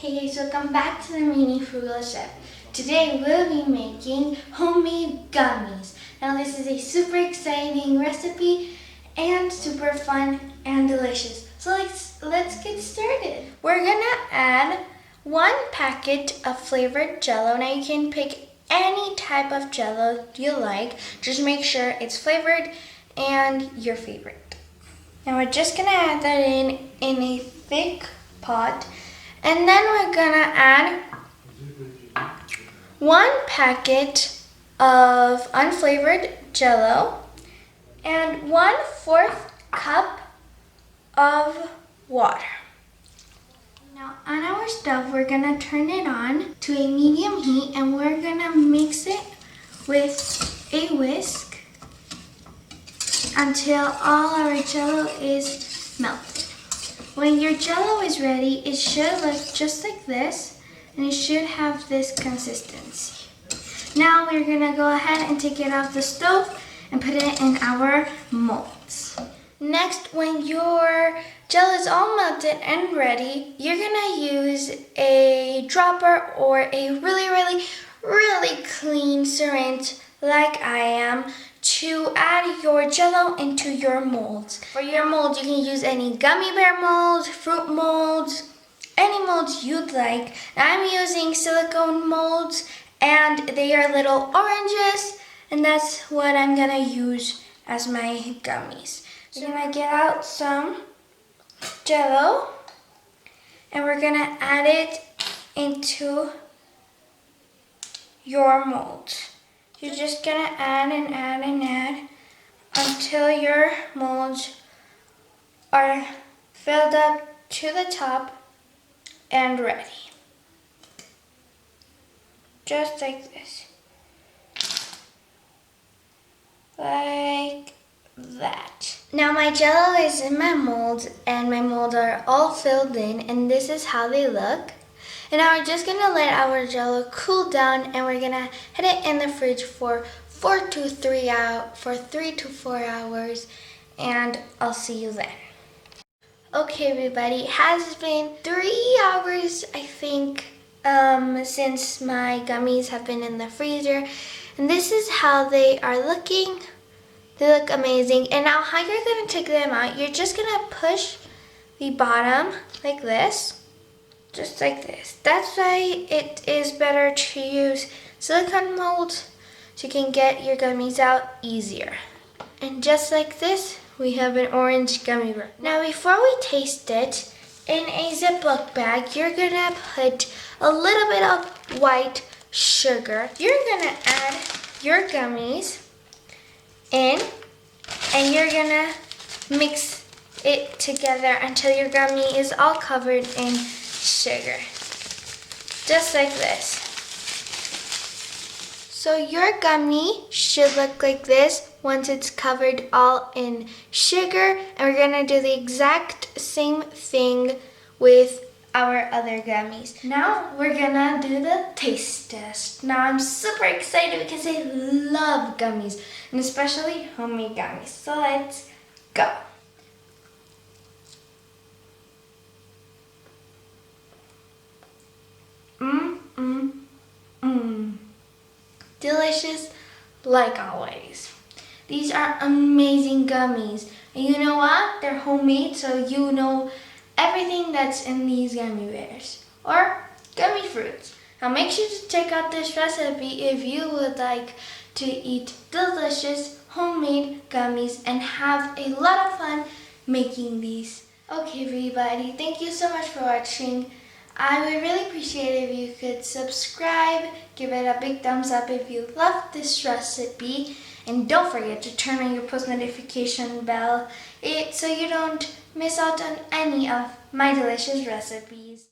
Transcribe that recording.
Hey guys, welcome back to the Mini Frugal Chef. Today we'll be making homemade gummies. Now this is a super exciting recipe and super fun and delicious. So let's get started. We're gonna add 1 packet of flavored jello. Now you can pick any type of jello you like. Just make sure it's flavored and your favorite. Now we're just gonna add that in a thick pot. And then we're gonna add 1 packet of unflavored jello and 1/4 cup of water. Now on our stove, we're gonna turn it on to a medium heat and we're gonna mix it with a whisk until all our jello is melted. When your jello is ready, it should look just like this, and it should have this consistency. Now we're gonna go ahead and take it off the stove and put it in our molds. Next, when your jello is all melted and ready, you're gonna use a dropper or a really clean syringe like I am to add your jello into your molds. For your molds, you can use any gummy bear molds, fruit molds, any molds you'd like. I'm using silicone molds and they are little oranges, and that's what I'm gonna use as my gummies. So I'm gonna get out some jello and we're gonna add it into your mold. You're just gonna add and add and add until your molds are filled up to the top and ready. Just like this. Like that. Now my jello is in my molds and my molds are all filled in, and this is how they look. And now we're just gonna let our jello cool down and we're gonna put it in the fridge for 3 to 4 hours, and I'll see you then. Okay everybody, it has been 3 hours I think since my gummies have been in the freezer, and this is how they are looking. They look amazing. And now how you're gonna take them out, you're just gonna push the bottom like this. Just like this. That's why it is better to use silicone molds so you can get your gummies out easier. And just like this, we have an orange gummy bear. Now before we taste it, in a Ziploc bag, you're gonna put a little bit of white sugar. You're gonna add your gummies in and you're gonna mix it together until your gummy is all covered in sugar, just like this. So your gummy should look like this once it's covered all in sugar, and we're gonna do the exact same thing with our other gummies. Now we're gonna do the taste test. Now I'm super excited because I love gummies, and especially homemade gummies. So let's go. Delicious like always. These are amazing gummies. And you know what? They're homemade, so you know everything that's in these gummy bears or gummy fruits. Now make sure to check out this recipe if you would like to eat delicious homemade gummies and have a lot of fun making these. Okay everybody, thank you so much for watching. I would really appreciate it if you could subscribe, give it a big thumbs up if you love this recipe, and don't forget to turn on your post notification bell so you don't miss out on any of my delicious recipes.